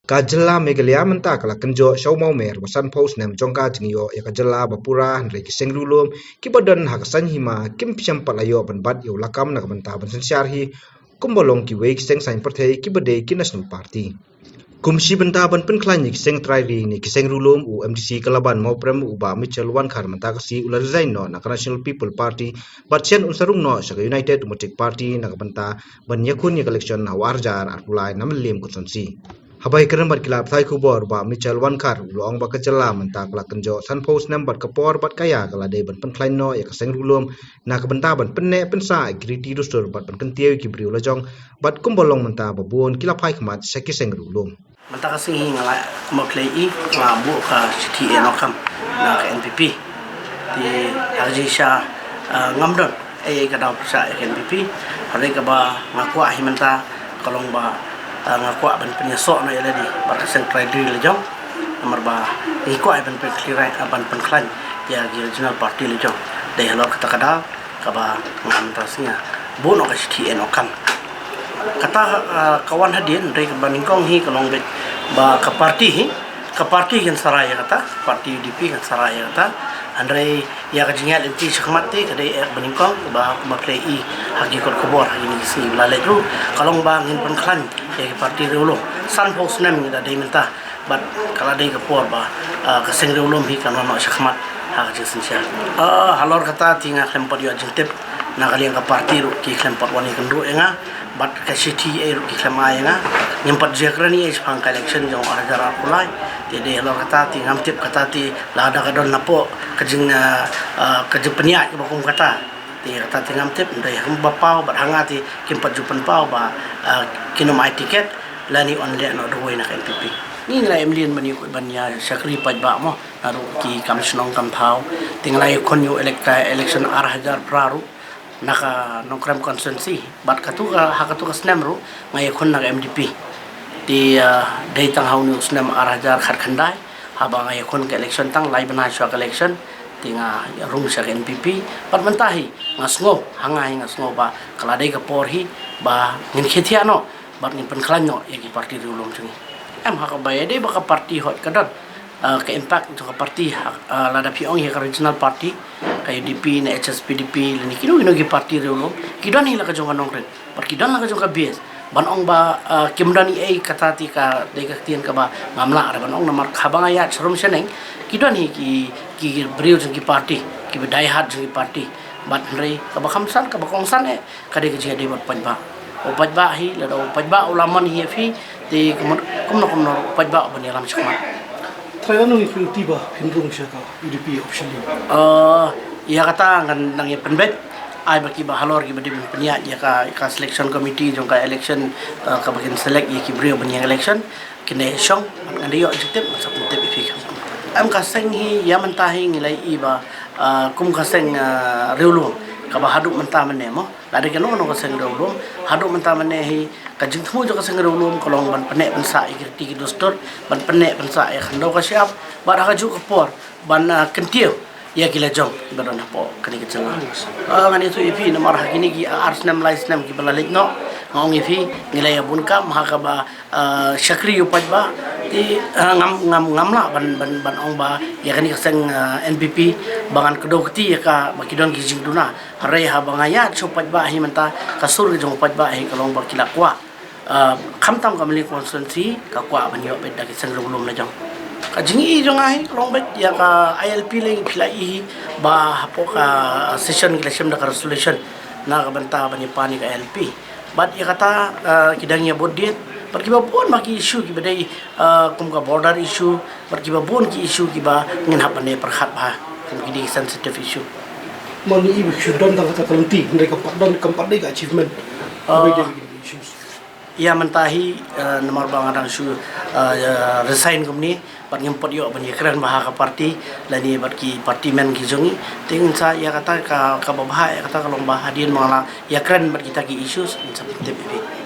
Kajela Megalia menta kala kenjo show mau mer wasan post nem jongka jingyo ya kajela bapura andre kiseng rulum kibadan hakasan hima kim piam palayo ban bat yo lakam na banta ban syarhi kumbolong ki wei kiseng sain perthei kibade ki national party kumsi benta ban pen klan ni kiseng trai ri ni kiseng rulum u MDC kalaban mau prem u ba Michel wan khar menta kasi ular zain no na national people party bat chen unsarung no sa united democratic party na banta ban yakun ni election na warjar arpulai namlim kutsonsi Habai keren bat kilap thai kubor ba Michel wan kar uloong ba kajela menta kala kenjo san post nam bat kapor bat kaya kala de ban pen klain no ya kaseng rulum na kabenta ban penne pensa griti rustur bat ban kentiu ki briu lajong bat kumbolong menta babun kilap hai khamat sekiseng rulum menta kasing ngala moklei ngabu ka city enokam na NPP di arjisha ngamdon kadau persa NPP hari ka ba ngakwa himenta kalong ba ngakwa ban penyesok na yala di bakaseng trader lejong nomor ba ngikwa ban penclearai ban penklan ya regional party lejong dai halo kata kada ka ba ngamtasnya bono ka city enokam kata kawan hadian dari baningkong hi kalong bet ba ka party kan saraya kata parti UDP kan saraya kata andre ya ka jingal inti sakmati kadai baningkong ba maklei hagi kot kobor ini si lalet ru kalong ba ngin penklan ya parti reulum san pos nem da dai minta bat kala dai ka por ba ka seng reulum hi kan no sakmat ha ka jinsia halor kata tinga klempot yo jintep na kali ka parti ru ki klempot wani kendu enga bat ka city ru ki klemai enga nyempat jakrani es pang election jong arjara pulai jadi halor kata tingam tip kata ti lada kadon napo kajing peniat ba kum kata ti kata tingam tip ndai hum bapau bat hangati kimpat jupan pau ba kinom ai tiket lani online no do na NPP ni ngai emlien mani ko banya sakri paj ba mo naru ki kamsnong kampau tinglai konyo election arhajar praru naka nongkram konsensi bat katu hakatu kasnem ru ngai kon na MDP di dai tang haunu snem arhajar kharkhandai haba ngai kon ke election tang lai bana shwa election tinga rung sa NPP pat mentahi ngasngo hangai ngasngo ba kala dai ka porhi ba ngin khetiano bat ngin penklanyo ya ki parti rulum chung em hak ba dai ba ka parti hot kadar ke impact untuk parti lada piong ya regional party ka UDP na HSPDP lani kino ki parti rulum kidan hi la ka jong nong ren par kidan la ka jong ka BS banong ba kimdani katati ka dai ka tien ka ba ngamla ra banong namar khabanga ya shrum seneng kidan hi ki brio jong ki party ki dai hat jong ki party bat rei ka ba khamsan ka ba kongsan ka dai ka jia dai bat panba o pajba hi la do pajba ulaman hi fi ti kumno pajba ban yalam chakma Traiano itu tiba hindung siapa UDP option ya kata nang ya penbet ai baki bahalor ki badi peniat ya ka selection committee jong ka election ka bagian select ya ki brio ban election kene song ngan yo objective sa tip ifik am ka seng hi ya mentahi ngilai iba kum ka seng reulung ka ba haduk mentah mene mo lade keno no ka seng reulung haduk mentah mene hi ka jing thmu jo ka seng reulung kolong ban penek pensa ikirti ki dostor ban penek pensa ya khando ka siap ba ka ju ka por ban kentiu ya kila jong badan po kani kecela ngani itu ipi nomor hakini ki arsnam laisnam ki balalik no ngong ipi ngilai bun ka mahaka ba syakri upaj ba ti ngamla ban ong ba ya kani kaseng NPP bangan kedokti ya ka bakidon ki jingduna hare ha bangaya chupaj ba hi menta kasur jong upaj ba hi kalong ba kila kwa khamtam kamli konsensi ka kwa banyo bedda ki seng rulum na jong kajingi jong ai long bet ya ka ILP le pilai ba hapo ka session election da resolution na ka banta bani pani ka ILP bat ya kata kidangnya bodit perkiba pun maki isu ki badai kum ka border issue perkiba pun ki isu ki ba ngin hapane perkhat ba kum ki sensitive issue mani ibu sudah tang kata kelenti mereka padon keempat dai achievement ya mentahi nomor bangadang su resign kumni pat ngempot yo ban keren bah ka parti lani bat ki parti men ki jongi ting sa ya kata ka babah ya kata kalong bah hadin mala ya keren bat kita ki issues seperti itu